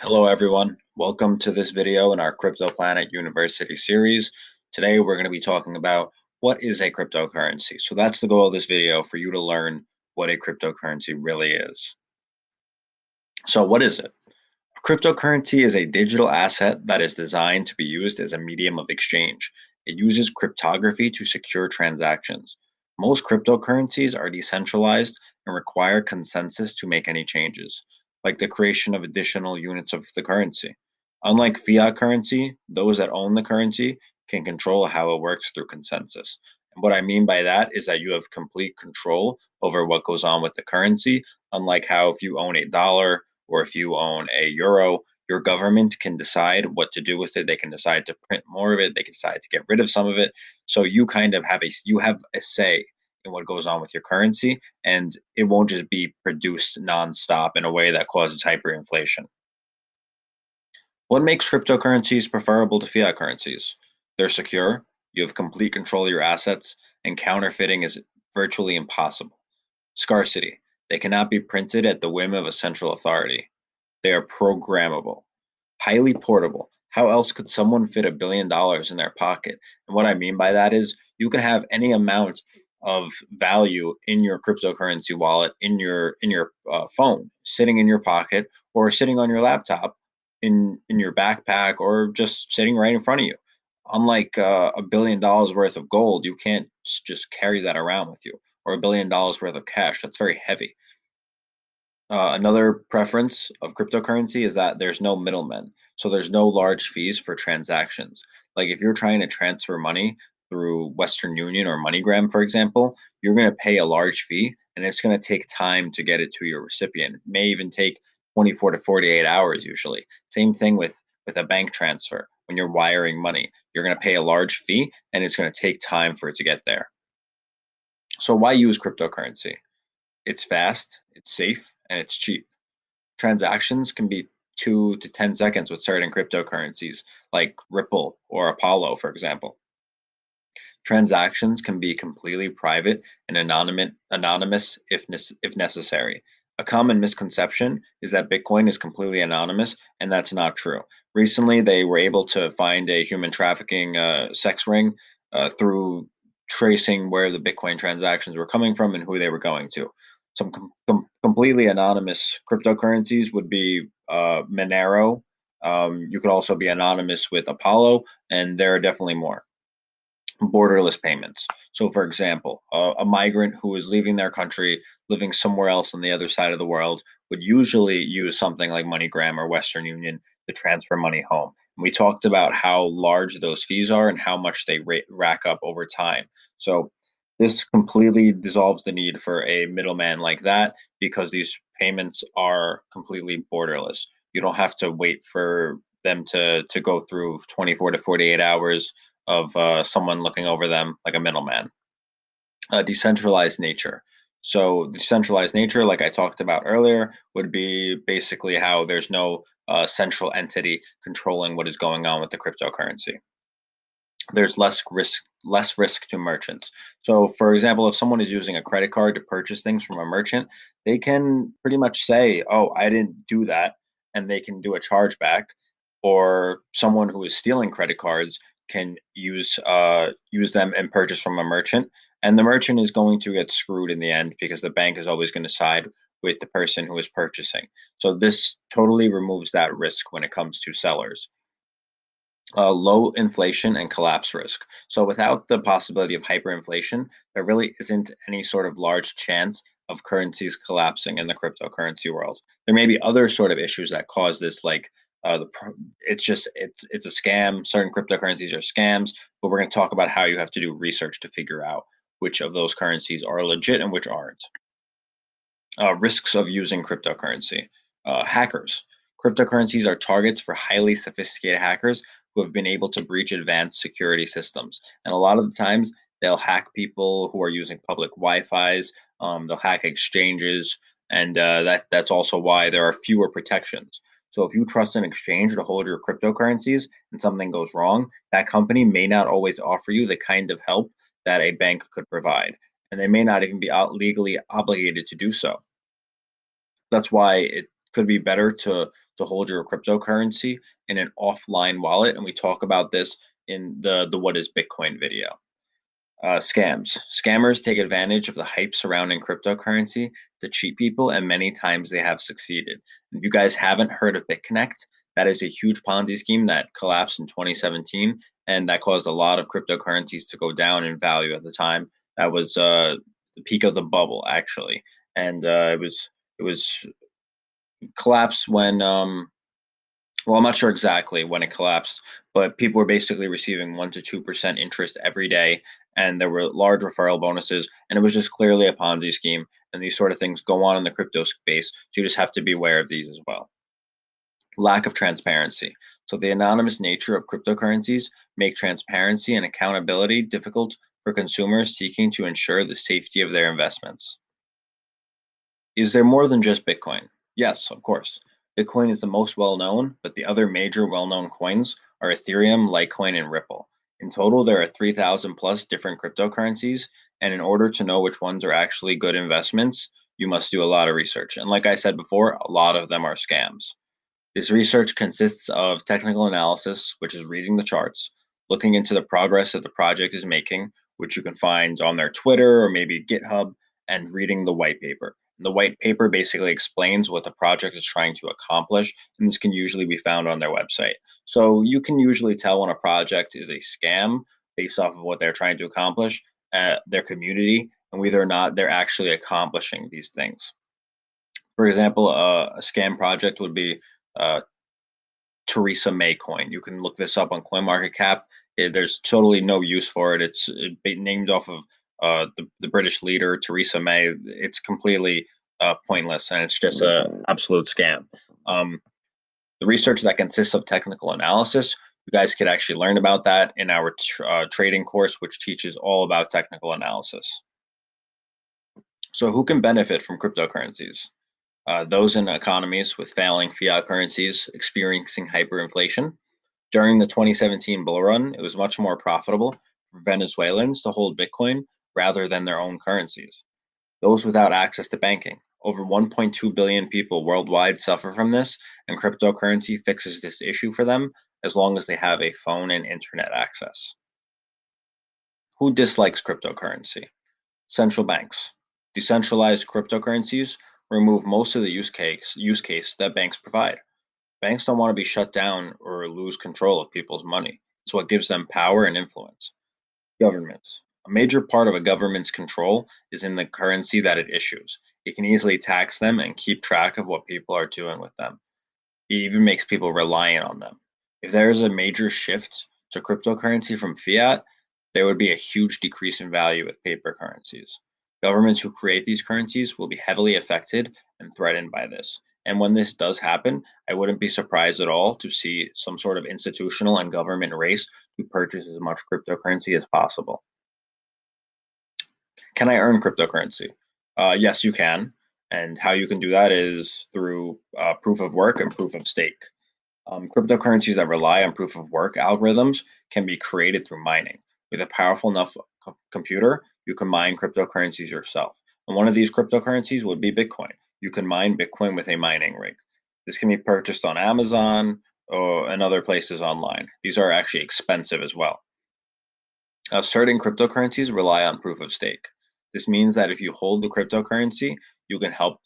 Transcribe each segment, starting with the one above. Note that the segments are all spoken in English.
Hello everyone, welcome to this video in our CryptoPlanet University series. Today we're going to be talking about what is a cryptocurrency. So that's the goal of this video, for you to learn what a cryptocurrency really is. So what is it? A cryptocurrency is a digital asset that is designed to be used as a medium of exchange. It uses cryptography to secure transactions. Most cryptocurrencies are decentralized and require consensus to make any changes, like the creation of additional units of the currency. Unlike fiat currency, those that own the currency can control how it works through consensus. And what I mean by that is that you have complete control over what goes on with the currency, unlike how if you own a dollar or if you own a euro, your government can decide what to do with it. They can decide to print more of it. They can decide to get rid of some of it. So you kind of have a say in what goes on with your currency, and it won't just be produced nonstop in a way that causes hyperinflation. What makes cryptocurrencies preferable to fiat currencies? They're secure, you have complete control of your assets, and counterfeiting is virtually impossible. Scarcity. They cannot be printed at the whim of a central authority. They are programmable. Highly portable. How else could someone fit $1 billion in their pocket? And what I mean by that is you can have any amount of value in your cryptocurrency wallet, in your phone, sitting in your pocket, or sitting on your laptop, in your backpack, or just sitting right in front of you. Unlike $1 billion worth of gold, you can't just carry that around with you, or $1 billion worth of cash. That's very heavy. Another preference of cryptocurrency is that there's no middlemen. So there's no large fees for transactions. Like if you're trying to transfer money through Western Union or MoneyGram, for example, you're going to pay a large fee, and it's going to take time to get it to your recipient. It may even take 24 to 48 hours usually. Same thing with a bank transfer. When you're wiring money, you're going to pay a large fee, and it's going to take time for it to get there. So why use cryptocurrency? It's fast, it's safe, and it's cheap. Transactions can be 2 to 10 seconds with certain cryptocurrencies like Ripple or Apollo, for example. Transactions can be completely private and anonymous if necessary. A common misconception is that Bitcoin is completely anonymous, and that's not true. Recently, they were able to find a human trafficking sex ring through tracing where the Bitcoin transactions were coming from and who they were going to. Some completely anonymous cryptocurrencies would be Monero. You could also be anonymous with Apollo, and there are definitely more. Borderless payments. So, for example, a migrant who is leaving their country, living somewhere else on the other side of the world, would usually use something like MoneyGram or Western Union to transfer money home. And we talked about how large those fees are and how much they rack up over time. So, this completely dissolves the need for a middleman like that, because these payments are completely borderless. You don't have to wait for them to go through 24 to 48 hours of someone looking over them like a middleman. Decentralized nature. So decentralized nature, like I talked about earlier, would be basically how there's no central entity controlling what is going on with the cryptocurrency. There's less risk to merchants. So, for example, if someone is using a credit card to purchase things from a merchant, they can pretty much say, "Oh, I didn't do that," and they can do a chargeback. Or someone who is stealing credit cards can use them and purchase from a merchant, and the merchant is going to get screwed in the end because the bank is always going to side with the person who is purchasing. So this totally removes that risk when it comes to sellers. Low inflation and collapse risk. So without the possibility of hyperinflation, there really isn't any sort of large chance of currencies collapsing in the cryptocurrency world. There may be other sort of issues that cause this, like it's a scam. Certain cryptocurrencies are scams, but we're going to talk about how you have to do research to figure out which of those currencies are legit and which aren't. Risks of using cryptocurrency. Hackers. Cryptocurrencies are targets for highly sophisticated hackers who have been able to breach advanced security systems. And a lot of the times, they'll hack people who are using public Wi-Fi's. They'll hack exchanges, and that's also why there are fewer protections. So if you trust an exchange to hold your cryptocurrencies and something goes wrong, that company may not always offer you the kind of help that a bank could provide, and they may not even be legally obligated to do so. That's why could be better to hold your cryptocurrency in an offline wallet, and we talk about this in the What is Bitcoin video. Scams. Scammers take advantage of the hype surrounding cryptocurrency to cheat people, and many times they have succeeded. If you guys haven't heard of BitConnect, that is a huge Ponzi scheme that collapsed in 2017, and that caused a lot of cryptocurrencies to go down in value at the time. That was the peak of the bubble, actually, and it was collapsed when well, I'm not sure exactly when it collapsed, but people were basically receiving 1 to 2% interest every day, and there were large referral bonuses, and it was just clearly a Ponzi scheme. And these sort of things go on in the crypto space, so you just have to be aware of these as well. Lack of transparency. So the anonymous nature of cryptocurrencies make transparency and accountability difficult for consumers seeking to ensure the safety of their investments. Is there more than just Bitcoin? Yes, of course. Bitcoin is the most well-known, but the other major well-known coins are Ethereum, Litecoin, and Ripple. In total, there are 3,000 plus different cryptocurrencies, and in order to know which ones are actually good investments, you must do a lot of research. And like I said before, a lot of them are scams. This research consists of technical analysis, which is reading the charts, looking into the progress that the project is making, which you can find on their Twitter or maybe GitHub, and reading the white paper. The white paper basically explains what the project is trying to accomplish, and this can usually be found on their website. So you can usually tell when a project is a scam based off of what they're trying to accomplish, their community, and whether or not they're actually accomplishing these things. For example, a scam project would be uh, Theresa May coin. You can look this up on CoinMarketCap. There's totally no use for it. It's named off of the British leader Theresa May. It's completely pointless, and it's just an absolute scam. The research that consists of technical analysis, you guys could actually learn about that in our trading course, which teaches all about technical analysis. So who can benefit from cryptocurrencies? Those in economies with failing fiat currencies experiencing hyperinflation. During the 2017 bull run, it was much more profitable for Venezuelans to hold Bitcoin rather than their own currencies. Those without access to banking. Over 1.2 billion people worldwide suffer from this, and cryptocurrency fixes this issue for them as long as they have a phone and internet access. Who dislikes cryptocurrency? Central banks. Decentralized cryptocurrencies remove most of the use case that banks provide. Banks don't want to be shut down or lose control of people's money. It's what gives them power and influence. Governments. A major part of a government's control is in the currency that it issues. It can easily tax them and keep track of what people are doing with them. It even makes people reliant on them. If there is a major shift to cryptocurrency from fiat, there would be a huge decrease in value with paper currencies. Governments who create these currencies will be heavily affected and threatened by this. And when this does happen, I wouldn't be surprised at all to see some sort of institutional and government race to purchase as much cryptocurrency as possible. Can I earn cryptocurrency? Yes, you can. And how you can do that is through proof of work and proof of stake. Cryptocurrencies that rely on proof of work algorithms can be created through mining. With a powerful enough computer, you can mine cryptocurrencies yourself. And one of these cryptocurrencies would be Bitcoin. You can mine Bitcoin with a mining rig. This can be purchased on Amazon and other places online. These are actually expensive as well. Certain cryptocurrencies rely on proof of stake. This means that if you hold the cryptocurrency, you can help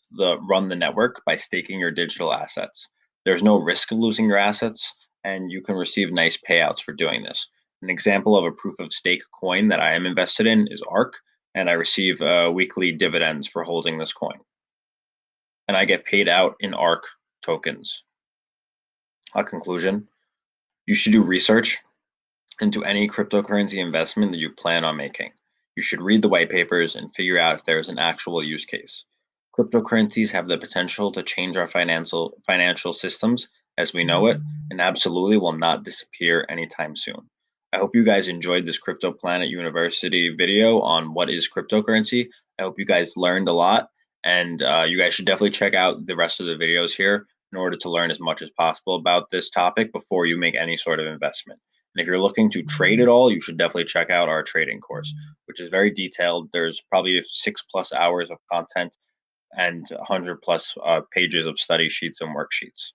run the network by staking your digital assets. There's no risk of losing your assets, and you can receive nice payouts for doing this. An example of a proof of stake coin that I am invested in is ARK, and I receive weekly dividends for holding this coin. And I get paid out in ARK tokens. A conclusion: you should do research into any cryptocurrency investment that you plan on making. You should read the white papers and figure out if there is an actual use case. Cryptocurrencies have the potential to change our financial systems as we know it, and absolutely will not disappear anytime soon. I hope you guys enjoyed this CryptoPlanet University video on what is cryptocurrency. I hope you guys learned a lot, and you guys should definitely check out the rest of the videos here in order to learn as much as possible about this topic before you make any sort of investment. And if you're looking to trade at all, you should definitely check out our trading course, which is very detailed. There's probably 6+ hours of content and 100 plus pages of study sheets and worksheets.